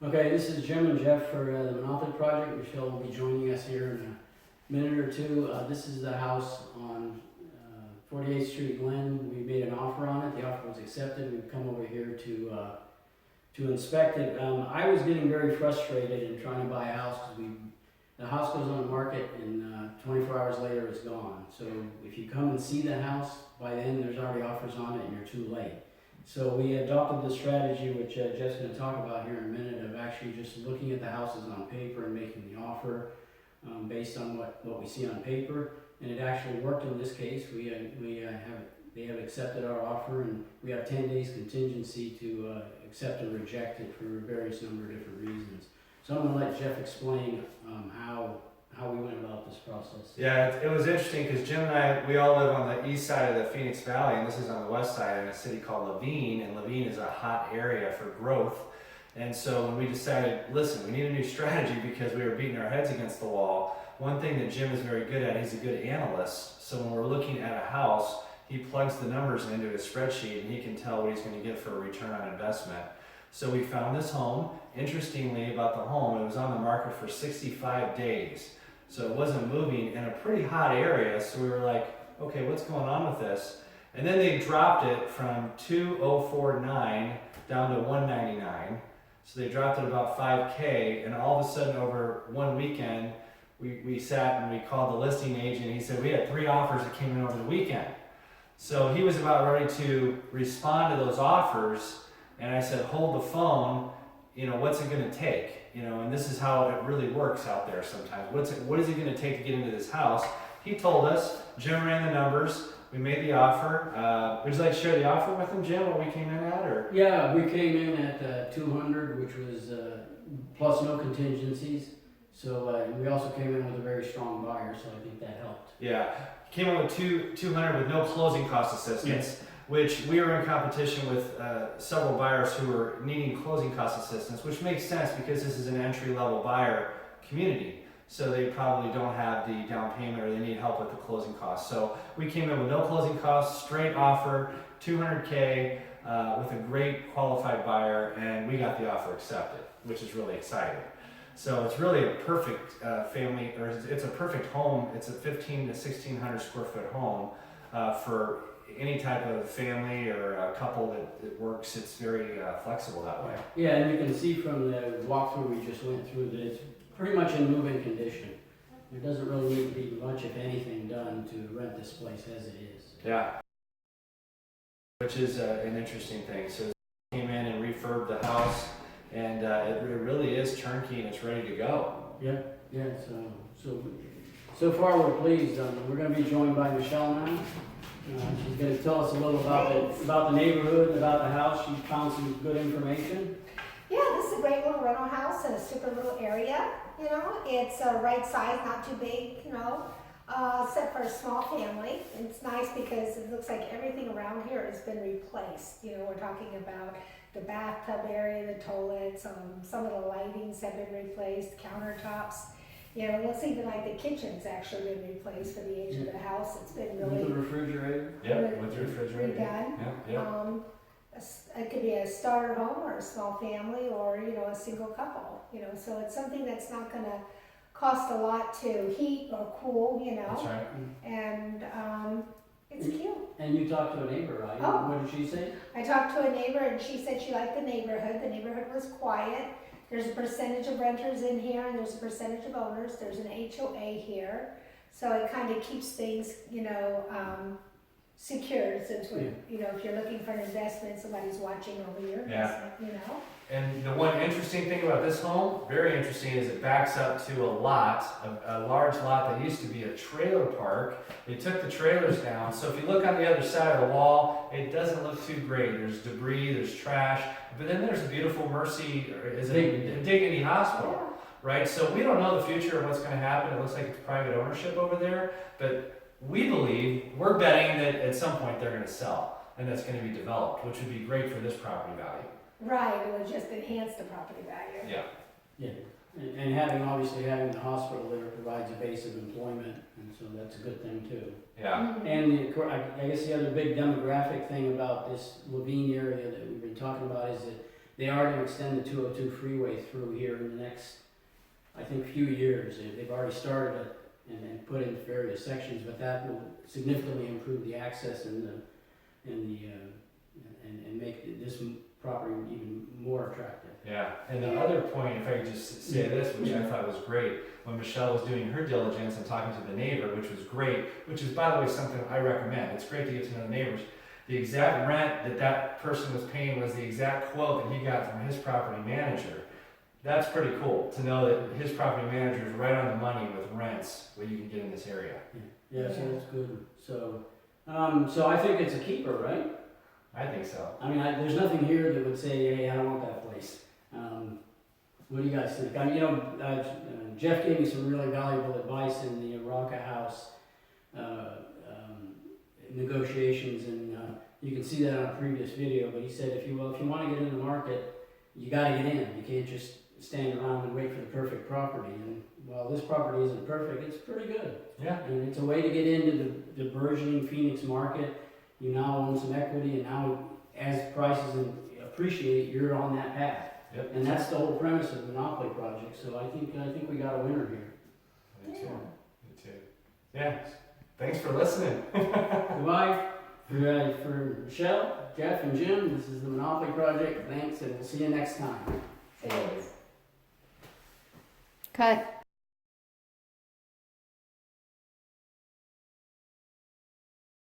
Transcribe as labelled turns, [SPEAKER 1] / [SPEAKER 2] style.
[SPEAKER 1] Okay, this is Jim and Jeff for the Monopoly Project. Michelle will be joining us here in a minute or two. This is the house on 48th Street, Glen. We made an offer on it. The offer was accepted. We've come over here to inspect it. I was getting very frustrated in trying to buy a house because the house goes on the market and 24 hours later it's gone. So if you come and see the house, by then there's already offers on it and you're too late. So we adopted the strategy, which Jeff's going to talk about here in a minute, of actually just looking at the houses on paper and making the offer based on what we see on paper. And it actually worked in this case. They have accepted our offer, and we have 10 days contingency to accept or reject it for various number of different reasons. So I'm going to let Jeff explain how we went about this process.
[SPEAKER 2] Yeah, it was interesting because Jim and I, we all live on the east side of the Phoenix Valley, and this is on the west side in a city called Laveen, and Laveen is a hot area for growth. And so when we decided, listen, we need a new strategy because we were beating our heads against the wall, one thing that Jim is very good at, he's a good analyst. So when we're looking at a house, he plugs the numbers into his spreadsheet and he can tell what he's going to get for a return on investment. So we found this home. Interestingly about the home, it was on the market for 65 days. So it wasn't moving in a pretty hot area. So we were like, okay, what's going on with this? And then they dropped it from 2,049 down to 199. So they dropped it about 5K, and all of a sudden over one weekend, we sat and we called the listing agent. He said we had 3 offers that came in over the weekend. So he was about ready to respond to those offers, and I said, hold the phone, what's it gonna take? And this is how it really works out there sometimes. What is it gonna take to get into this house? He told us, Jim ran the numbers, we made the offer. Would you like to share the offer with him, Jim, what we came in at? Or?
[SPEAKER 1] Yeah, we came in at 200, which was plus no contingencies. So we also came in with a very strong buyer, so I think that helped.
[SPEAKER 2] Yeah, came in with 200 with no closing cost assistance, which we were in competition with several buyers who were needing closing cost assistance, which makes sense because this is an entry-level buyer community. So they probably don't have the down payment or they need help with the closing costs. So we came in with no closing costs, straight offer, 200K with a great qualified buyer, and we got the offer accepted, which is really exciting. So it's really a perfect family, or it's a perfect home. It's a 1,500 to 1,600 square foot home for any type of family or a couple that works. It's very flexible that way.
[SPEAKER 1] Yeah, and you can see from the walkthrough we just went through that it's pretty much in move-in condition. There doesn't really need to be much, if anything, done to rent this place as it is.
[SPEAKER 2] Yeah, which is an interesting thing. So came in and refurbed the house, and it really is turnkey and it's ready to go.
[SPEAKER 1] Yeah. So far we're pleased. We're going to be joined by Michelle now. She's going to tell us a little about the neighborhood, about the house. She found some good information.
[SPEAKER 3] Yeah, this is a great little rental house in a super little area. It's a right size, not too big. Except for a small family. It's nice because it looks like everything around here has been replaced. We're talking about the bathtub area, the toilets, some of the lightings have been replaced, countertops. It looks even like the kitchen's actually been replaced for the age of the house. It's been really
[SPEAKER 1] With the refrigerator.
[SPEAKER 2] Yep, with the refrigerator.
[SPEAKER 3] redone.
[SPEAKER 2] Yeah.
[SPEAKER 3] It could be a starter home or a small family or, a single couple, so it's something that's not going to cost a lot to heat or cool,
[SPEAKER 2] That's right.
[SPEAKER 3] and it's cute.
[SPEAKER 1] And you talked to a neighbor, right?
[SPEAKER 3] Oh.
[SPEAKER 1] What did she say?
[SPEAKER 3] I talked to a neighbor and she said she liked the neighborhood. The neighborhood was quiet. There's a percentage of renters in here and there's a percentage of owners. There's an HOA here. So it kind of keeps things, secured since we're, if you're looking for an investment, somebody's watching over your investment,
[SPEAKER 2] And the one interesting thing about this home, very interesting, is it backs up to a large lot that used to be a trailer park. They took the trailers down, so if you look on the other side of the wall, it doesn't look too great. There's debris, there's trash, but then there's a beautiful Dignity Hospital, right? So we don't know the future of what's going to happen. It looks like it's private ownership over there, but we're betting that at some point they're going to sell, and that's going to be developed, which would be great for this property value.
[SPEAKER 3] Right, it would just enhance the property value.
[SPEAKER 1] Yeah. And obviously having the hospital there provides a base of employment, and so that's a good thing too.
[SPEAKER 2] Yeah.
[SPEAKER 3] Mm-hmm.
[SPEAKER 1] And I guess the other big demographic thing about this Laveen area that we've been talking about is that they are gonna extend the 202 freeway through here in the next, I think, few years. They've already started it and put in various sections, but that will significantly improve the access and make this property even more attractive.
[SPEAKER 2] Yeah, and the other point, if I could just say this, which I thought was great, when Michelle was doing her diligence and talking to the neighbor, which was great, which is, by the way, something I recommend. It's great to get to know the neighbors. The exact rent that person was paying was the exact quote that he got from his property manager. That's pretty cool to know that his property manager is right on the money with rents, what you can get in this area.
[SPEAKER 1] Yeah, so that's good. So, so I think it's a keeper, right?
[SPEAKER 2] I think so.
[SPEAKER 1] I mean, there's nothing here that would say, hey, I don't want that place. What do you guys think? I mean, Jeff gave me some really valuable advice in the Ronca House negotiations, and you can see that on a previous video. But he said, if you want to get in the market, you got to get in. You can't just stand around and wait for the perfect property. And while this property isn't perfect, it's pretty good.
[SPEAKER 2] Yeah.
[SPEAKER 1] And it's a way to get into the burgeoning Phoenix market. You now own some equity, and now as prices appreciate, you're on that path.
[SPEAKER 2] Yep.
[SPEAKER 1] And that's the whole premise of the Monopoly Project. So I think we got a winner here.
[SPEAKER 2] Me too. Me too. Yeah. Thanks for listening.
[SPEAKER 1] Goodbye. For Michelle, Jeff, and Jim, this is the Monopoly Project. Thanks, and we'll see you next time.
[SPEAKER 3] Thanks.
[SPEAKER 4] Cut.